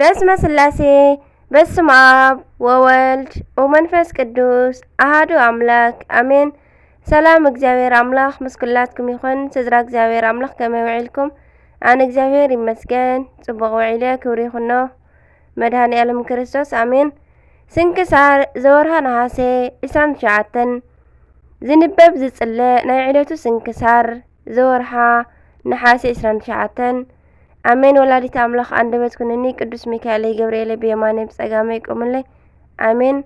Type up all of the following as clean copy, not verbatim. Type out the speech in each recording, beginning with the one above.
በስመ ስላሴ በስመ አብ ወወልድ ወመንፈስ ቅዱስ አሐዱ አምላክ አሜን። ሰላም እግዚአብሔር አምላክ ምስኩላትኩም ይኹን። ስድራ እግዚአብሔር አምላክ ከመይ ውዒልኩም? አነ እግዚአብሔር ይመስገን ጽቡቕ ውዒለ ክብሪ ይኹኖ መድኃኔ ዓለም ክርስቶስ አሜን። ስንክሳር ዘወርሃ ነሐሴ 29 ዝንበብ ዝጽለ ናይ ዕለቱ ስንክሳር ዘወርሃ ነሐሴ 29 አሜን። ወላዲተ አምላክ አንደበት ኩነኒ ቅዱስ ሚካኤል ገብርኤል ብየማነ ብጸጋመ ይቆምለይ አሜን።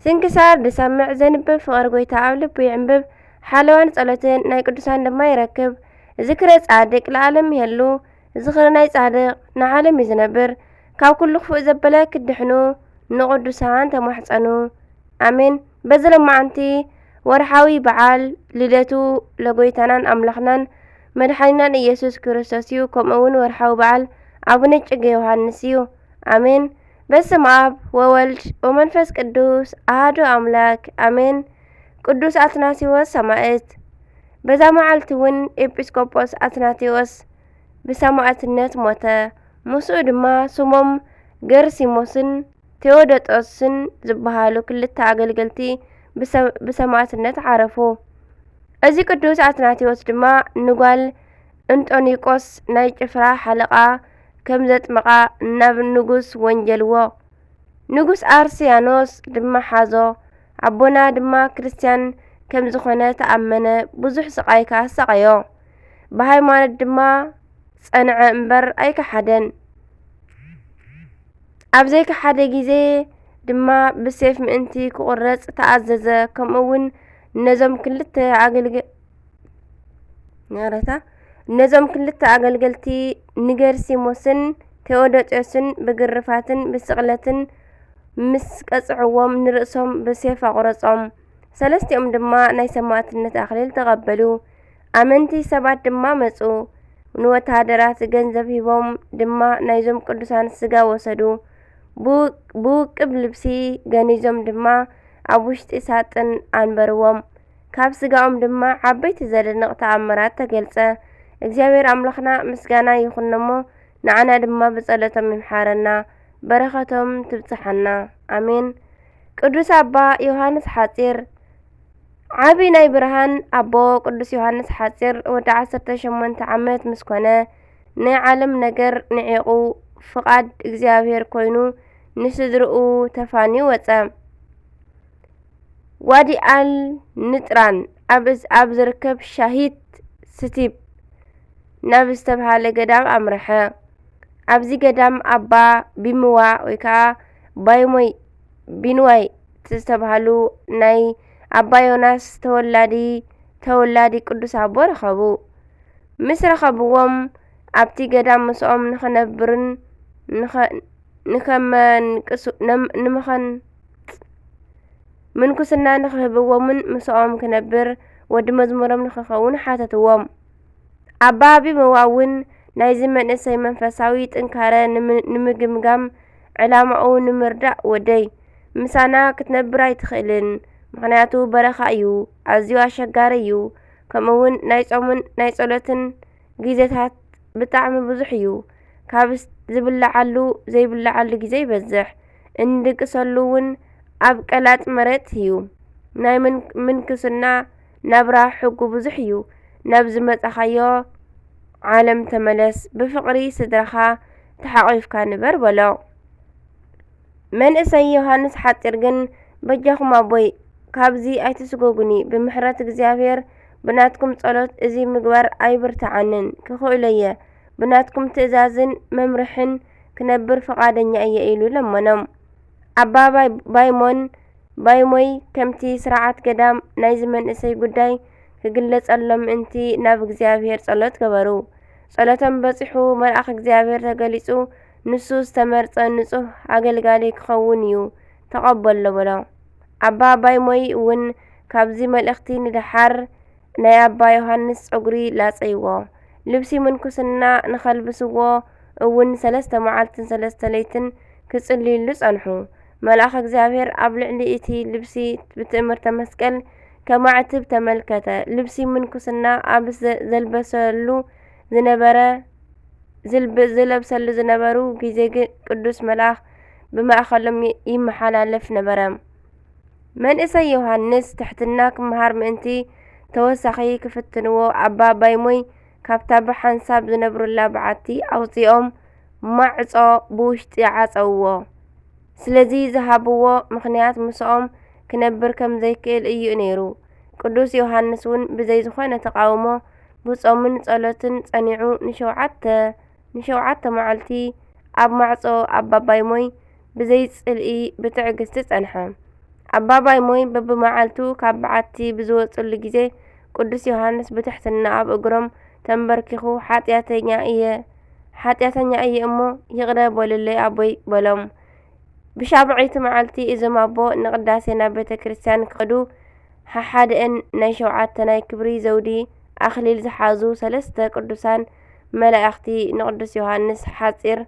ስንክሳር ድሰምዕ ዘንብብ ፍቅር ጎይታ ኣብ ልቡ ይዕንብብ ሓለዋን ጸሎትን ናይ ቅዱሳን ድማ ይረክብ። ዝክረ ጻድቅ ለዓለም ይህሉ ዝክረ ናይ ጻድቅ ንዓለም ይዝነብር። ካብ ኩሉ ክፉእ ዘበለ ክድሕኑ ንቅዱሳን ተማሕፀኑ አሜን። በዘለማዓንቲ ወርሓዊ በዓል ልደቱ ለጎይታናን አምላኽናን መድኃኒናን ኢየሱስ ክርስቶስ እዩ። ከምኡውን ወርሓዊ በዓል አቡነ እጨጌ ዮሐንስ እዩ አሜን። በስመ አብ ወወልድ ወመንፈስ ቅዱስ አሐዱ አምላክ አሜን። ቅዱስ አትናቴዎስ ሰማዕት። በዛ መዓልቲ እውን ኤጲስቆጶስ አትናቴዎስ ብሰማዕትነት ሞተ። ምስኡ ድማ ስሞም ገርሲሞስን ቴዎዶጦስን ዝበሃሉ ክልተ አገልገልቲ ብሰማዕትነት ዓረፉ። እዚ ቅዱስ አትናቴዎስ ድማ ንጓል እንጦኒቆስ ናይ ጭፍራ ሓለቓ ከም ዘጥመቓ ናብ ንጉስ ወንጀልዎ። ንጉስ አርስያኖስ ድማ ሓዞ። ኣቦና ድማ ክርስቲያን ከም ዝኾነ ተኣመነ። ብዙሕ ስቃይ ከዓ ሰቀዮ። ብሃይማኖት ድማ ጸንዐ እምበር ኣይከሓደን። ኣብ ዘይከሓደ ጊዜ ድማ ብሴፍ ምእንቲ ክቁረጽ ተኣዘዘ። ከምኡውን ነዞም ክልተ አገልገልቲ ንገርሲሞስን ቴዎዶጦስን ብግርፋትን ብስቕለትን ምስ ቀጽዕዎም ንርእሶም ብሴፍ ኣቁረጾም። ሰለስቲኦም ድማ ናይ ሰማዕትነት ኣክሊል ተቐበሉ። ኣመንቲ ሰባት ድማ መጹ። ንወታደራት ገንዘብ ሂቦም ድማ ናይዞም ቅዱሳን ስጋ ወሰዱ። ብውቅብ ልብሲ ገኒዞም ድማ ኣብ ውሽጢ ሳጥን አንበርዎም። ካብ ስጋኦም ድማ ዓበይቲ ዘደንቕ ተኣምራት ተገልጸ። እግዚአብሔር አምላኽና ምስጋና ይኹነሞ። ንዓና ድማ ብጸሎቶም ይምሓረና በረኸቶም ትብጽሐና አሜን። ቅዱስ አባ ዮሐንስ ሓጺር። ዓብይ ናይ ብርሃን ኣቦ ቅዱስ ዮሐንስ ሓጺር ወዲ 18 ዓመት ምስ ኮነ ናይ ዓለም ነገር ንዒቑ ፍቓድ እግዚአብሔር ኮይኑ ንስድርኡ ተፋንዩ ወፀ። ዋዲኣል ንጥራን ኣብ ዝርከብ ሻሂት ስቲብ ናብ ዝተብሃለ ገዳም ኣምርሐ። ኣብዚ ገዳም ኣባ ቢምዋ ወይ ከዓ ባይሞይ ቢንዋይ ዝተብሃሉ ናይ ኣባ ዮናስ ተወላዲ ቅዱስ ኣቦ ረኸቡ። ምስ ረኸብዎም ኣብቲ ገዳም ምስኦም ንኽነብርን ምንኩስና ንኽህብዎምን ምስኦም ክነብር ወዲ መዝሙሮም ንኽኸውን ሓተትዎም። ኣባ ቢምዋ እውን ናይዚ መንእሰይ መንፈሳዊ ጥንካረ ንምግምጋም ዕላምኡ ንምርዳእ ወደይ ምሳና ክትነብር ኣይትኽእልን፣ ምክንያቱ በረኻ እዩ፣ ኣዝዩ ኣሸጋሪ እዩ። ከምኡውን ናይ ጾምን ናይ ጸሎትን ጊዜታት ብጣዕሚ ብዙሕ እዩ። ካብ ዝብላዓሉ ዘይብላዓሉ ጊዜ ይበዝሕ። እንድቅሰሉ እውን ኣብ ቀላጥ መሬት እዩ። ናይ ምንክስና ናብራ ሕጉ ብዙሕ እዩ። ናብ ዝመጻኻዮ ዓለም ተመለስ፣ ብፍቕሪ ስድራኻ ተሓቒፍካ ንበር በሎ። መንእሰይ ዮሐንስ ሓጺር ግን በጃኹም ኣቦይ ካብዚ ኣይትስጎጉኒ፣ ብምሕረት እግዚአብሔር ብናትኩም ጸሎት እዚ ምግባር ኣይብርትዓንን ክኽእሎ እየ፣ ብናትኩም ትእዛዝን መምርሕን ክነብር ፈቓደኛ እየ ኢሉ ለመኖም። ኣባ ባይሞይ ከምቲ ስርዓት ገዳም ናይዚ መንእሰይ ጉዳይ ክግለጸሎም ምእንቲ ናብ እግዚአብሔር ጸሎት ገበሩ። ጸሎቶም በጺሑ መልአኽ እግዚአብሔር ተገሊጹ ንሱ ዝተመርጸ ንጹህ ኣገልጋሊ ክኸውን እዩ ተቐበሎ በሎ። ኣባ ባይሞይ እውን ካብዚ መልእኽቲ ንድሓር ናይ ኣባ ዮሐንስ ጸጉሪ ላጸይዎ። ልብሲ ምንኩስና ንኸልብስዎ እውን 3 መዓልትን 3 ለይትን ክጽልይሉ ጸንሑ። መልአኽ እግዚአብሔር ኣብ ልዕሊ እቲ ልብሲ ብትእምርተ መስቀል ከማዕትብ ተመልከተ። ልብሲ ምንኩስና ኣብ ዘልበሰሉ ዝነበረ ዝለብሰሉ ዝነበሩ ግዜ ግን ቅዱስ መልአክ ብማእኸሎም ይመሓላለፍ ነበረ። መንእሰይ ዮሃንስ ትሕትና ክመሃር ምእንቲ ተወሳኺ ክፍትንዎ ኣባ ባይሞይ ካብታ ብሓንሳብ ዝነብሩላ በዓቲ ኣውፂኦም ማዕጾ ብውሽጢ ዓፀውዎ። ስለዚ ዝሃብዎ ምኽንያት ምስኦም ክነብር ከም ዘይክእል እዩ ነይሩ። ቅዱስ ዮሃንስ እውን ብዘይ ዝኾነ ተቃውሞ ብጾምን ጸሎትን ጸኒዑ ንሸውዓተ መዓልቲ ኣብ ማዕጾ ኣባ ባይሞይ ብዘይ ጽልኢ ብትዕግስቲ ጸንሐ። ኣባ ባይሞይ በብመዓልቱ ካብ በዓቲ ብዝወጽሉ ግዜ ቅዱስ ዮሃንስ ብትሕትና ኣብ እግሮም ተንበርኪኹ ሓጢያተኛ እየ እሞ ይቕረ በሉለይ ኣቦይ በሎም። ብሻብዒቲ መዓልቲ እዞም ኣቦ ንቅዳሴ ናብ ቤተ ክርስቲያን ክኸዱ ሓሓድአን ናይ 7 ናይ ክብሪ ዘውዲ ኣኽሊል ዝሓዙ 3 ቅዱሳን መላእኽቲ ንቅዱስ ዮሃንስ ሓጺር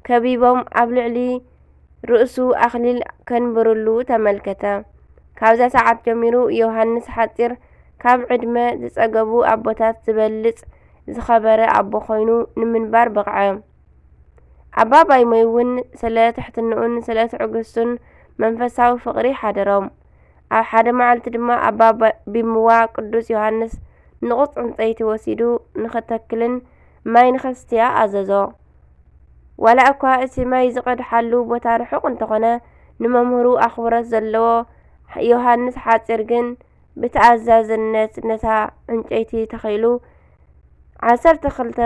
ከቢቦም ኣብ ልዕሊ ርእሱ ኣኽሊል ከንብሩሉ ተመልከተ። ካብዛ ሰዓት ጀሚሩ ዮሃንስ ሓጺር ካብ ዕድመ ዝጸገቡ ኣቦታት ዝበልጽ ዝኸበረ ኣቦ ኮይኑ ንምንባር በቕዐ። ኣባ ባይሞይ እውን ስለ ትሕትንኡን ስለ ትዕግስቱን መንፈሳዊ ፍቕሪ ሓደሮም። ኣብ ሓደ መዓልቲ ድማ ኣባ ቢምዋ ቅዱስ ዮሃንስ ንቑፅ ዕንፀይቲ ወሲዱ ንኽተክልን ማይ ንኸስትያ ኣዘዞ። ዋላ እኳ እቲ ማይ ዝቐድሓሉ ቦታ ርሑቕ እንተኾነ ንመምህሩ ኣኽብሮት ዘለዎ ዮሃንስ ሓጺር ግን ብተኣዛዝነት ነታ ዕንጨይቲ ተኺሉ 12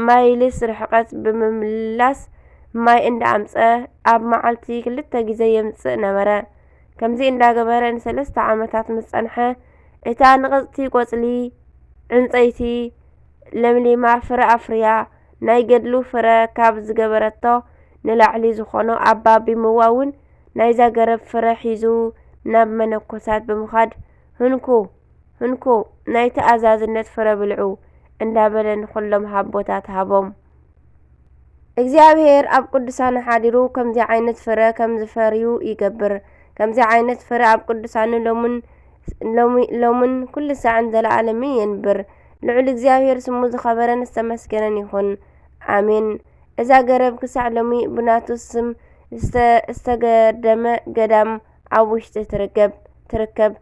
ማይልስ ርሕቐት ብምምላስ ማይ እንዳኣምፀ ኣብ መዓልቲ 2 ግዜ የምጽእ ነበረ። ከምዚ እንዳገበረ ን3 ዓመታት ምስ ጸንሐ እታ ንቕጽቲ ቆጽሊ ዕንፀይቲ ለምሊማ ፍረ ኣፍርያ ናይ ገድሉ ፍረ ካብ ዝገበረቶ ንላዕሊ ዝኾኖ ኣባ ቢምዋ እውን ናይዛ ገረብ ፍረ ሒዙ ናብ መነኮሳት ብምኻድ ህንኩ ናይ ተኣዛዝነት ፍረ ብልዑ እንዳበለ ንኹሎም ሃቦታት ሃቦም። እግዚአብሔር ኣብ ቅዱሳኑ ሓዲሩ ከምዚ ዓይነት ፍረ ከም ዝፈርዩ ይገብር። ከምዚ ዓይነት ፍረ ኣብ ቅዱሳኑ ሎምን ኩሉ ሰዓን ዘለዓለምን የንብር። ልዑል እግዚአብሔር ስሙ ዝኸበረን ዝተመስገነን ይኹን ኣሜን። እዛ ገረብ ክሳዕ ሎሚ ብናቱ ስም ዝተገደመ ገዳም ኣብ ውሽጢ ትርከብ።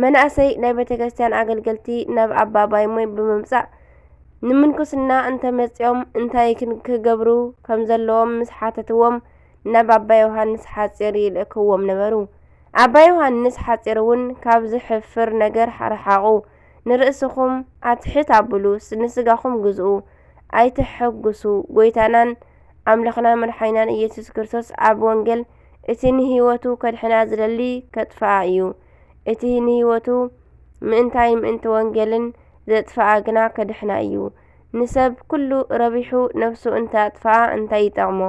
መናእሰይ ናይ ቤተ ክርስቲያን ኣገልገልቲ ናብ ኣባ ባይሞይ ብምምጻእ ንምንኩስና እንተመጺኦም እንታይ ክገብሩ ከም ዘለዎም ምስ ሓተትዎም ናብ ኣባ ዮሃንስ ሓጺር ይልእክዎም ነበሩ። ኣባ ዮሃንስ ሓጺር እውን ካብ ዝሕፍር ነገር ረሓቑ። ንርእስኹም ኣትሕት ኣብሉ፣ ንስጋኹም ግዝኡ፣ ኣይትሐጉሱ። ጎይታናን ኣምላኽና መድሓኒናን ኢየሱስ ክርስቶስ ኣብ ወንጌል እቲ ንህይወቱ ከድሕና ዝደሊ ከጥፍኣ እዩ። እቲ ንህይወቱ ምእንቲ ወንጌልን ዘጥፍኣ ግና ከድሕና እዩ። ንሰብ ኩሉ ረቢሑ ነፍሱ እንተኣጥፍኣ እንታይ ይጠቕሞ?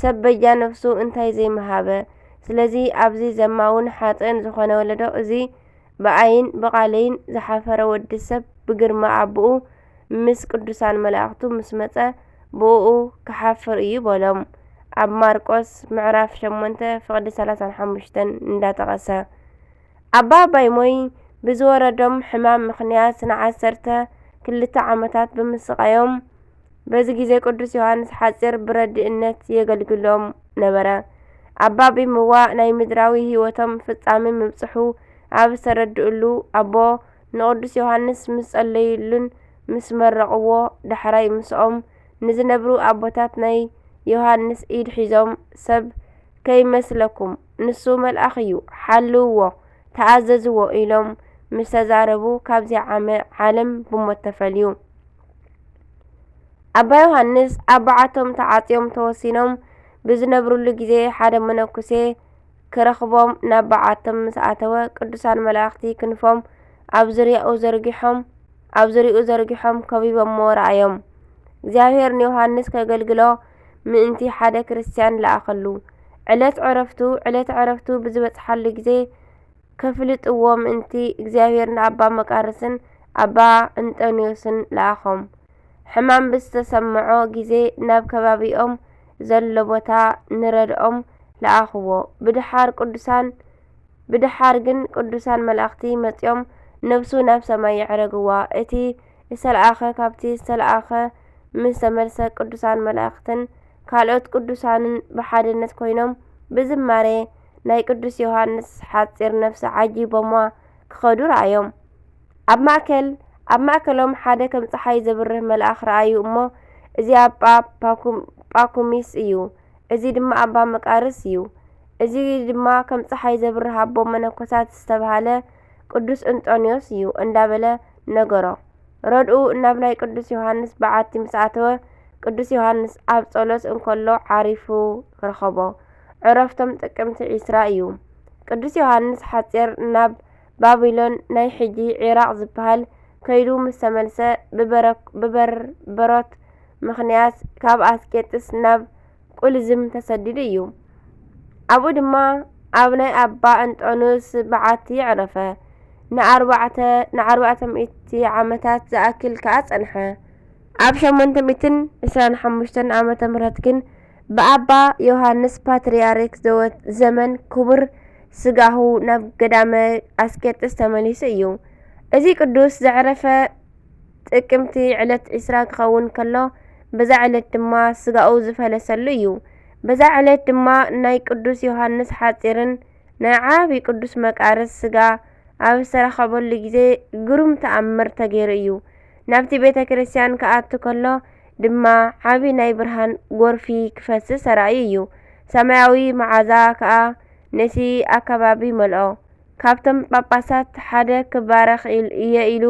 ሰብ በጃ ነፍሱ እንታይ ዘይመሃበ? ስለዚ ኣብዚ ዘማውን ሓጥን ዝኾነ ወለዶ እዚ ብኣይን ብቓለይን ዝሓፈረ ወዲ ሰብ ብግርማ ኣቦኡ ምስ ቅዱሳን መላእኽቱ ምስ መጸ ብኡ ክሓፍር እዩ በሎም። ኣብ ማርቆስ ምዕራፍ 8:35 እንዳጠቐሰ ኣባ ባይሞይ ብዝወረዶም ሕማም ምኽንያት ን12 ዓመታት ብምስቃዮም በዚ ግዜ ቅዱስ ዮሃንስ ሓጺር ብረድእነት የገልግሎም ነበረ። ኣባ ቢምዋ ናይ ምድራዊ ህይወቶም ፍጻሜ ምብጽሑ ኣብ ዝተረድእሉ ኣቦ ንቅዱስ ዮሃንስ ምስ ጸለዩሉን ምስ መረቕዎ ዳሕራይ ምስኦም ንዝነብሩ ኣቦታት ናይ ዮሃንስ ኢድ ሒዞም ሰብ ከይመስለኩም ንሱ መልኣኽ እዩ ሓልውዎ ተኣዘዝዎ ኢሎም ምስ ተዛረቡ ካብዚ ዓለም ብሞት ተፈልዩ። ኣባ ዮሃንስ ኣብ በዓቶም ተዓጽዮም ተወሲኖም ብዝነብሩሉ ግዜ ሓደ መነኩሴ ክረኽቦም ናብ በዓቶም ምስ ኣተወ ቅዱሳን መላእኽቲ ክንፎም ኣብ ዙርያኡ ዘርጊሖም ከቢቦሞ ረኣዮም። እግዚአብሔር ንዮሃንስ ከገልግሎ ምእንቲ ሓደ ክርስቲያን ለኣኸሉ። ዕለት ዕረፍቱ ብዝበጽሓሉ ግዜ ከፍልጥዎ ምእንቲ እግዚአብሔር ንኣባ መቃርስን ኣባ እንጦንዮስን ለኣኾም። ሕማም ብዝተሰምዖ ግዜ ናብ ከባቢኦም ዘሎ ቦታ ንረድኦም ለኣኽዎ። ብድሓር ግን ቅዱሳን መላእኽቲ መጺኦም ነፍሱ ናብ ሰማይ የዕረግዋ። እቲ ዝተለኣኸ ካብቲ ዝተለኣኸ ምስ ተመልሰ ቅዱሳን መላእክትን ካልኦት ቅዱሳንን ብሓድነት ኮይኖም ብዝማሬ ናይ ቅዱስ ዮሃንስ ሓጺር ነፍሲ ዓጂቦማ ክኸዱ ረኣዮም። ኣብ ማእከሎም ሓደ ከም ፀሓይ ዘብርህ መልአክ ረኣዩ እሞ እዚ ኣባ ጳኩሚስ እዩ፣ እዚ ድማ ኣባ መቃርስ እዩ፣ እዚ ድማ ከም ፀሓይ ዘብርህ ኣቦ መነኮሳት ዝተባህለ ቅዱስ እንጦንዮስ እዩ እንዳበለ ነገሮ። ረድኡ ናብ ናይ ቅዱስ ዮሃንስ በዓቲ ምስ ኣተወ ቅዱስ ዮሃንስ ኣብ ጸሎት እንከሎ ዓሪፉ ረኸቦ። ዕረፍቶም ጥቅምቲ 20 እዩ። ቅዱስ ዮሃንስ ሓጺር ናብ ባቢሎን ናይ ሕጂ ዒራቅ ዝበሃል ከይዱ ምስ ተመልሰ ብበርበሮት ምኽንያት ካብ ኣስቄጥስ ናብ ቁልዝም ተሰዲዱ እዩ። ኣብኡ ድማ ኣብ ናይ ኣባ እንጦንዮስ በዓቲ ዕረፈ። ን400 ዓመታት ዝኣክል ከዓ ጸንሐ። ኣብ 825 ዓመተ ምህረት ግን ብኣባ ዮሃንስ ፓትርያርክ ዘመን ክቡር ስጋሁ ናብ ገዳመ ኣስቄጥስ ተመሊሱ እዩ። እዚ ቅዱስ ዘዕረፈ ጥቅምቲ ዕለት 20 ክኸውን ከሎ በዛ ዕለት ድማ ስጋኡ ዝፈለሰሉ እዩ። በዛ ዕለት ድማ ናይ ቅዱስ ዮሃንስ ሓጺርን ናይ ዓብይ ቅዱስ መቃርስ ስጋ ኣብ ዝተረኸበሉ ግዜ ግሩም ተኣምር ተገይሩ እዩ። ናብቲ ቤተ ክርስቲያን ክኣቱ ከሎ ድማ ዓብይ ናይ ብርሃን ጎርፊ ክፈስስ ተራእዩ እዩ። ሰማያዊ መዓዛ ከዓ ነቲ ኣከባቢ መልኦ። ካብቶም ጳጳሳት ሓደ ክባረኽ እየ ኢሉ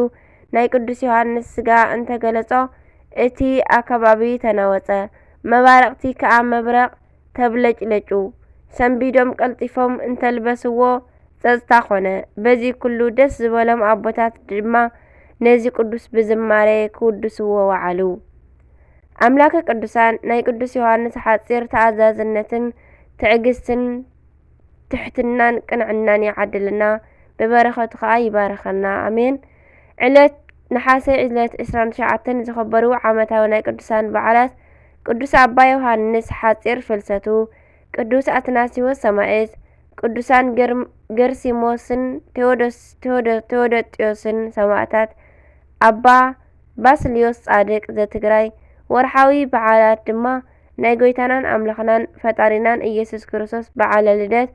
ናይ ቅዱስ ዮሃንስ ስጋ እንተገለጾ እቲ ኣከባቢ ተናወጸ። መባረቕቲ ከዓ መብረቕ ተብለጭለጩ። ሰንቢዶም ቀልጢፎም እንተልበስዎ ጸጥታ ኾነ። በዚ ኩሉ ደስ ዝበሎም ኣቦታት ድማ ነዚ ቅዱስ ብዝማሬ ክውድስዎ ወዓሉ። ኣምላከ ቅዱሳን ናይ ቅዱስ ዮሃንስ ሓጺር ተኣዛዝነትን ትዕግስትን ትሕትናን ቅንዕናን ይዓድልና፣ ብበረኸቱ ከዓ ይባረኸና ኣሜን። ዕለት ነሓሴ 29 ዝኽበሩ ዓመታዊ ናይ ቅዱሳን በዓላት ቅዱስ ኣባ ዮሃንስ ሓጺር ፍልሰቱ፣ ቅዱስ አትናሲዎስ ሰማዕት፣ ቅዱሳን ገርሲሞስን ቴዎዶጥዮስን ሰማዕታት፣ ኣባ ባስልዮስ ጻድቅ ዘትግራይ። ወርሓዊ በዓላት ድማ ናይ ጎይታናን ኣምላኽናን ፈጣሪናን ኢየሱስ ክርስቶስ በዓለ ልደት፣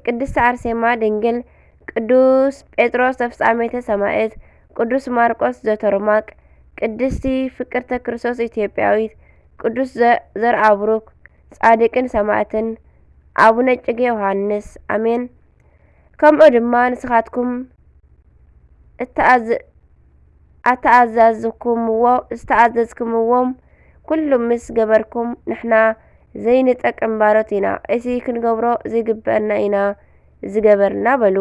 ቅድስቲ አርሴማ ድንግል፣ ቅዱስ ጴጥሮስ ተፍጻሜተ ሰማዕት፣ ቅዱስ ማርቆስ ዘተርማቅ፣ ቅድስቲ ፍቅርተ ክርስቶስ ኢትዮጵያዊት፣ ቅዱስ ዘርአብሩክ ጻድቅን ሰማዕትን፣ ኣቡነ እጨጌ ዮሃንስ ኣሜን። ከምኡ ድማ ንስኻትኩም ዝተኣዘዝክምዎም ኩሉ ምስ ገበርኩም ንሕና ዘይንጠቅም ባሮት ኢና፣ እቲ ክንገብሮ ዘይግብአና ኢና ዝገበርና በሉ።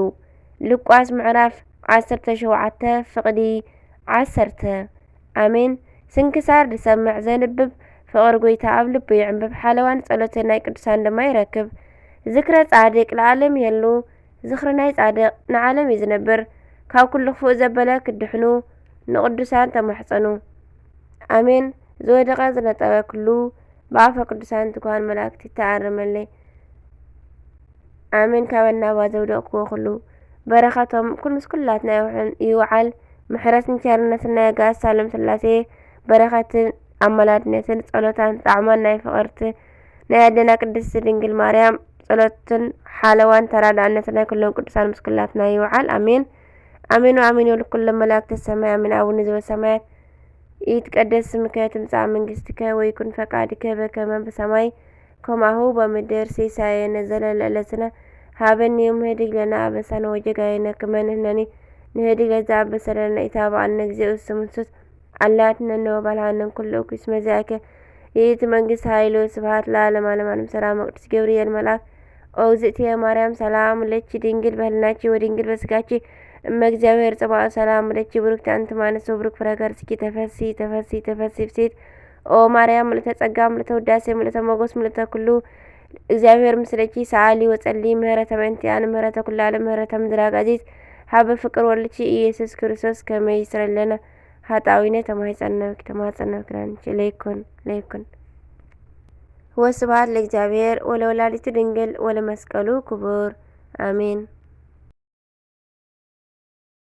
ሉቃስ ምዕራፍ 17 ፍቕዲ 10 ኣሜን። ስንክሳር ዝሰምዕ ዘንብብ ፍቕሪ ጎይታ ኣብ ልቡ ይዕንብብ፣ ሓለዋን ጸሎትን ናይ ቅዱሳን ድማ ይረክብ። ዝክረ ጻድቅ ለዓለም የሉ፣ ዝኽሪ ናይ ጻድቅ ንዓለም እዩ ዝነብር። ካብ ኩሉ ክፉእ ዘበለ ክድሕኑ ንቅዱሳን ተማሕፀኑ ኣሜን። ዝወደቐ ዝነጠበ ኩሉ ብኣፈ ቅዱሳን ትጉሃን መላእክቲ ተኣርመለይ ኣሜን። ካበና ዘውደቕክዎ ኩሉ በረኸቶም ምስ ኩላትና ይውዓል። ምሕረትን ቸርነትን ናይ ጋስ ሳሎም ስላሴ በረኸትን ኣመላድነትን ጸሎታን ጣዕማን ናይ ፍቕርቲ ናይ ኣደና ቅድስቲ ድንግል ማርያም ጸሎትን ሓለዋን ተራዳእነትን ናይ ኩሎም ቅዱሳን ምስ ኩላትና ይውዓል ኣሜን። ኣሜን ወኣሜን ይበሉ ኩሎም መላእክቲ ሰማይ ኣሜን። አቡነ ዘበሰማያት ይትቀደስ ስምከ ትምጻእ መንግስትከ ወይኩን ፈቃድከ በከመ በሰማይ ከማሁ በምድር ሲሳየነ ዘለለዕለትነ ሀበኒ ዮም ህድግ ለነ አበሳነ ወጌጋየነ ከመ ንሕነኒ ንህድግ ለዘአበሰለነ ኢታብአነ እግዚኦ ስሙንሱት አላትነ ወባልሃነን ኩሉ እኩይ እስመ ዚአከ ይእቲ መንግስት ኃይሉ ስብሐት ለዓለመ ዓለም ዓለም። ሰላም ቅዱስ ገብርኤል መልአክ ኦግዝእትየ ማርያም ሰላም ለኪ ድንግል በህልናኪ ወድንግል በስጋኪ እመ እግዚአብሔር ጽባኦ ሰላም ለኪ ብሩክቲ አንቲ እምአንስት ወብሩክ ፍሬ ከርሥኪ ተፈሲ ተፈሲ ተፈሲ ፍሴት ኦ ማርያም ምልዕተ ጸጋ ምልዕተ ውዳሴ ምልዕተ ሞገስ ምልዕተ ኩሉ እግዚአብሔር ምስለኪ ሰአሊ ወጸሊ ምህረተ በእንቲአነ ምህረተ ኩሉ ዓለም ምህረተ ምድራጋዚት ሀበ ፍቅር ወልኪ ኢየሱስ ክርስቶስ ከመ ይስረለነ ኃጣዊነ ተማጸነብክ ላንቺ ለይኩን ወስብሐት ለእግዚአብሔር ወለወላዲቱ ድንግል ወለመስቀሉ ክቡር አሜን።